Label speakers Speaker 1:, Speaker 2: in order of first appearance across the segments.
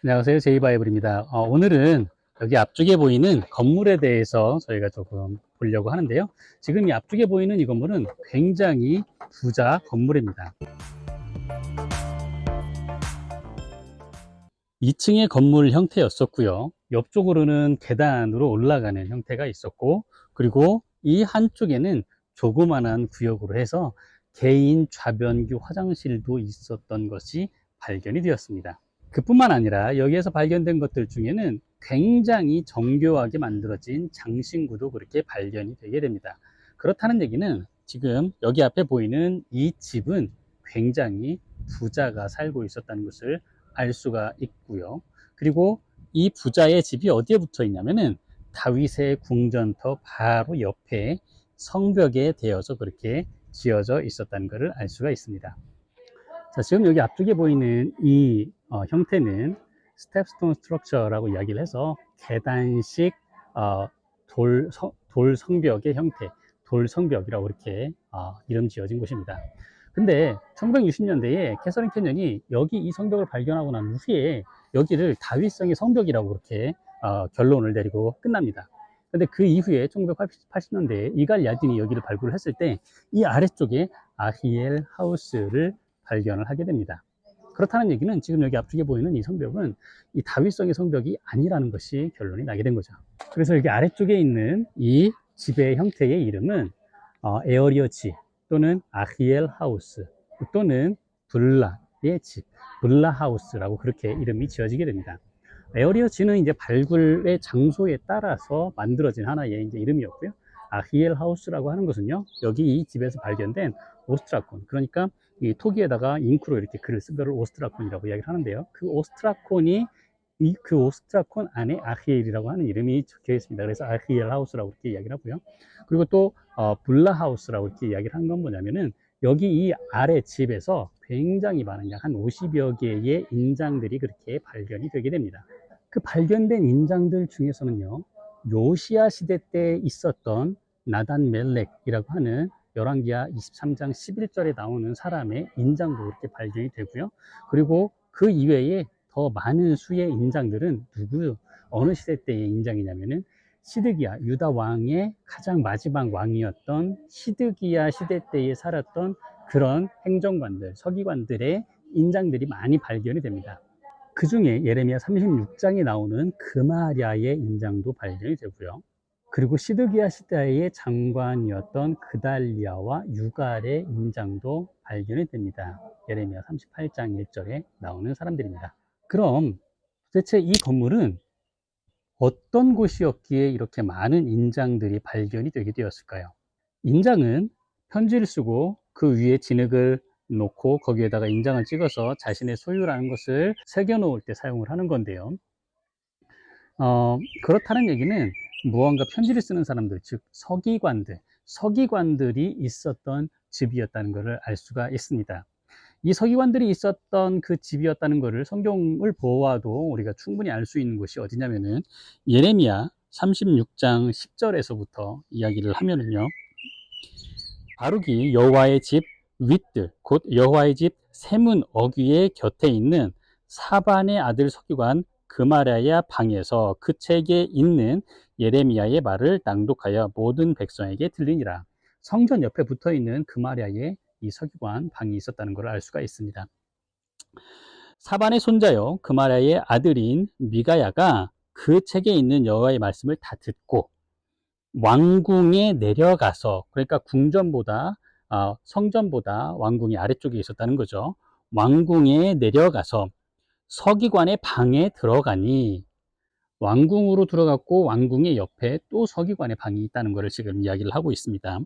Speaker 1: 안녕하세요. 제이바이블입니다. 오늘은 여기 앞쪽에 보이는 건물에 대해서 저희가 조금 보려고 하는데요. 지금 이 앞쪽에 보이는 이 건물은 굉장히 부자 건물입니다. 2층의 건물 형태였었고요. 옆쪽으로는 계단으로 올라가는 형태가 있었고, 그리고 이 한쪽에는 조그만한 구역으로 해서 개인 좌변기 화장실도 있었던 것이 발견이 되었습니다. 그뿐만 아니라 여기에서 발견된 것들 중에는 굉장히 정교하게 만들어진 장신구도 그렇게 발견이 되게 됩니다. 그렇다는 얘기는 지금 여기 앞에 보이는 이 집은 굉장히 부자가 살고 있었다는 것을 알 수가 있고요. 그리고 이 부자의 집이 어디에 붙어 있냐면은 다윗의 궁전터 바로 옆에 성벽에 되어서 그렇게 지어져 있었다는 것을 알 수가 있습니다. 자, 지금 여기 앞쪽에 보이는 이 형태는 스텝스톤 스트럭처라고 이야기를 해서 계단식 돌 성벽의 형태, 돌 성벽이라고 이렇게 이름 지어진 곳입니다. 근데 1960년대에 캐서린 캐년이 여기 이 성벽을 발견하고 난 후에 여기를 다윗성의 성벽이라고 그렇게 결론을 내리고 끝납니다. 근데 그 이후에 1980년대에 이갈 야딘이 여기를 발굴을 했을 때 이 아래쪽에 아히엘 하우스를 발견을 하게 됩니다. 그렇다는 얘기는 지금 여기 앞쪽에 보이는 이 성벽은 이 다윗성의 성벽이 아니라는 것이 결론이 나게 된 거죠. 그래서 여기 아래쪽에 있는 이 집의 형태의 이름은 에어리어치 또는 아히엘 하우스 또는 블라의 집, 블라 하우스라고 그렇게 이름이 지어지게 됩니다. 에어리어치는 이제 발굴의 장소에 따라서 만들어진 하나의 이제 이름이었고요. 아히엘 하우스라고 하는 것은요, 여기 이 집에서 발견된 오스트라콘, 그러니까 이 토기에다가 잉크로 이렇게 글을 쓴 거를 오스트라콘이라고 이야기를 하는데요. 그 오스트라콘이 그 오스트라콘 안에 아히엘이라고 하는 이름이 적혀 있습니다. 그래서 아히엘 하우스라고 이렇게 이야기를 하고요. 그리고 또 블라 하우스라고 이렇게 이야기를 한 건 뭐냐면은 여기 이 아래 집에서 굉장히 많은 약 한 50여 개의 인장들이 그렇게 발견이 되게 됩니다. 그 발견된 인장들 중에서는요, 요시야 시대 때 있었던 나단 멜렉이라고 하는 열왕기하 23장 11절에 나오는 사람의 인장도 그렇게 발견이 되고요. 그리고 그 이외에 더 많은 수의 인장들은 어느 시대 때의 인장이냐면은 시드기야, 유다 왕의 가장 마지막 왕이었던 시드기야 시대 때에 살았던 그런 행정관들, 서기관들의 인장들이 많이 발견이 됩니다. 그 중에 예레미야 36장에 나오는 그마랴의 인장도 발견이 되고요. 그리고 시드기야 시대의 장관이었던 그달리아와 유갈의 인장도 발견이 됩니다. 예레미야 38장 1절에 나오는 사람들입니다. 그럼 도대체 이 건물은 어떤 곳이었기에 이렇게 많은 인장들이 발견이 되게 되었을까요? 인장은 편지를 쓰고 그 위에 진흙을 놓고 거기에다가 인장을 찍어서 자신의 소유라는 것을 새겨 놓을 때 사용을 하는 건데요. 그렇다는 얘기는 무언가 편지를 쓰는 사람들, 즉 서기관들이 있었던 집이었다는 것을 알 수가 있습니다. 이 서기관들이 있었던 그 집이었다는 것을 성경을 보아도 우리가 충분히 알 수 있는 곳이 어디냐면은 예레미야 36장 10절에서부터 이야기를 하면은요, 바룩이 여호와의 집 윗들, 곧 여호와의 집 세문 어귀의 곁에 있는 사반의 아들 서기관 그마랴의 방에서 그 책에 있는 예레미야의 말을 낭독하여 모든 백성에게 들리니라. 성전 옆에 붙어 있는 그마랴의 이 서기관 방이 있었다는 것을 알 수가 있습니다. 사반의 손자요 그마랴의 아들인 미가야가 그 책에 있는 여호와의 말씀을 다 듣고 왕궁에 내려가서, 그러니까 궁전보다 성전보다 왕궁이 아래쪽에 있었다는 거죠. 왕궁에 내려가서 서기관의 방에 들어가니, 왕궁으로 들어갔고 왕궁의 옆에 또 서기관의 방이 있다는 것을 지금 이야기를 하고 있습니다.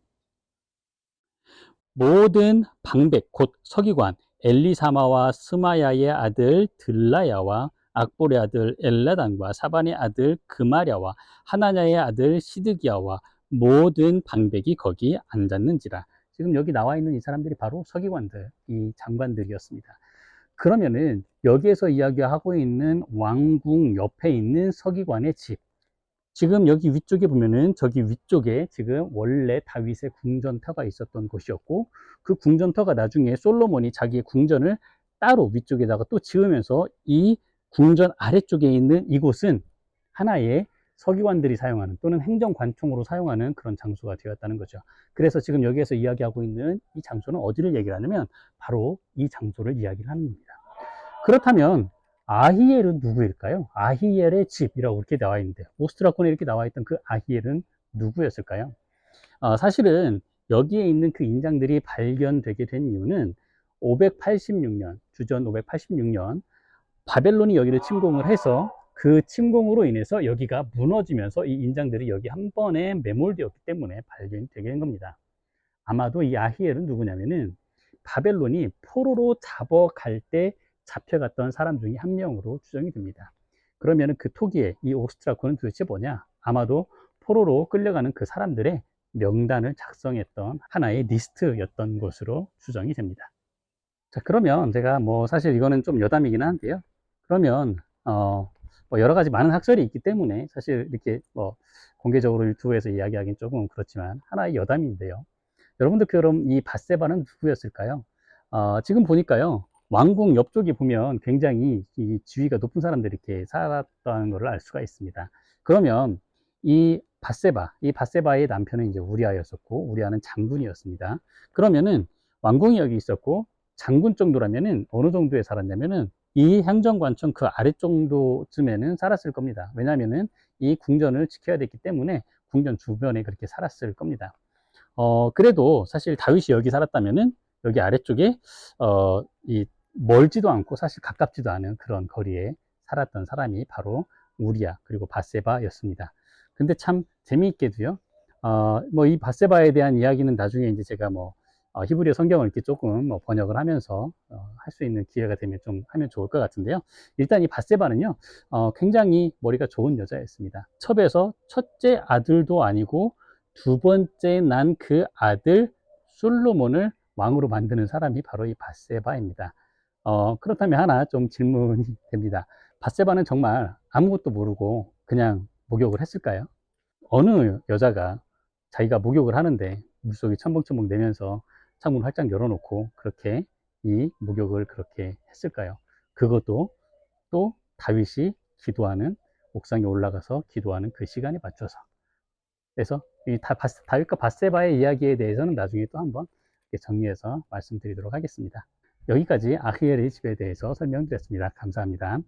Speaker 1: 모든 방백 곧 서기관 엘리사마와 스마야의 아들 들라야와 악볼의 아들 엘라단과 사반의 아들 그마랴와 하나냐의 아들 시드기야와 모든 방백이 거기 앉았는지라. 지금 여기 나와 있는 이 사람들이 바로 서기관들, 이 장관들이었습니다. 그러면은 여기에서 이야기하고 있는 왕궁 옆에 있는 서기관의 집, 지금 여기 위쪽에 보면은 저기 위쪽에 지금 원래 다윗의 궁전터가 있었던 곳이었고, 그 궁전터가 나중에 솔로몬이 자기의 궁전을 따로 위쪽에다가 또 지으면서 이 궁전 아래쪽에 있는 이곳은 하나의 서기관들이 사용하는 또는 행정관청으로 사용하는 그런 장소가 되었다는 거죠. 그래서 지금 여기에서 이야기하고 있는 이 장소는 어디를 얘기를 하냐면 바로 이 장소를 이야기를 하는 겁니다. 그렇다면 아히엘은 누구일까요? 아히엘의 집이라고 이렇게 나와 있는데 오스트라콘에 이렇게 나와 있던 그 아히엘은 누구였을까요? 사실은 여기에 있는 그 인장들이 발견되게 된 이유는 586년, 주전 586년 바벨론이 여기를 침공을 해서 그 침공으로 인해서 여기가 무너지면서 이 인장들이 여기 한 번에 매몰되었기 때문에 발견이 되게 된 겁니다. 아마도 이 아히엘은 누구냐면은 바벨론이 포로로 잡아갈 때 잡혀갔던 사람 중에 한 명으로 추정이 됩니다. 그러면은 그 토기에 이 오스트라코는 도대체 뭐냐? 아마도 포로로 끌려가는 그 사람들의 명단을 작성했던 하나의 리스트였던 것으로 추정이 됩니다. 자, 그러면 제가 뭐 사실 이거는 좀 여담이긴 한데요. 그러면 뭐 여러 가지 많은 학설이 있기 때문에 사실 이렇게 뭐 공개적으로 유튜브에서 이야기하기는 조금 그렇지만 하나의 여담인데요. 여러분들 그럼 이 밧세바는 누구였을까요? 지금 보니까요. 왕궁 옆쪽에 보면 굉장히 이 지위가 높은 사람들이 이렇게 살았다는 것을 알 수가 있습니다. 그러면 이 밧세바의 남편은 이제 우리아였었고, 우리아는 장군이었습니다. 그러면은 왕궁이 여기 있었고, 장군 정도라면은 어느 정도에 살았냐면은 이 행정관청 그 아래 정도쯤에는 살았을 겁니다. 왜냐하면은 이 궁전을 지켜야 됐기 때문에 궁전 주변에 그렇게 살았을 겁니다. 그래도 사실 다윗이 여기 살았다면은 여기 아래쪽에 이 멀지도 않고 사실 가깝지도 않은 그런 거리에 살았던 사람이 바로 우리야 그리고 밧세바였습니다. 근데 참 재미있게도요. 뭐 이 밧세바에 대한 이야기는 나중에 이제 제가 뭐 히브리어 성경을 이렇게 조금 뭐 번역을 하면서 할 수 있는 기회가 되면 좀 하면 좋을 것 같은데요. 일단 이 밧세바는요, 굉장히 머리가 좋은 여자였습니다. 첩에서 첫째 아들도 아니고 두 번째 난 그 아들 솔로몬을 왕으로 만드는 사람이 바로 이 밧세바입니다. 그렇다면 하나 좀 질문이 됩니다. 밧세바는 정말 아무것도 모르고 그냥 목욕을 했을까요? 어느 여자가 자기가 목욕을 하는데 물속에 첨벙첨벙 내면서 창문 활짝 열어놓고 그렇게 이 목욕을 그렇게 했을까요? 그것도 또 다윗이 기도하는 옥상에 올라가서 기도하는 그 시간에 맞춰서. 그래서 이 다윗과 밧세바의 이야기에 대해서는 나중에 또 한번 정리해서 말씀드리도록 하겠습니다. 여기까지 아히엘의 집에 대해서 설명드렸습니다. 감사합니다.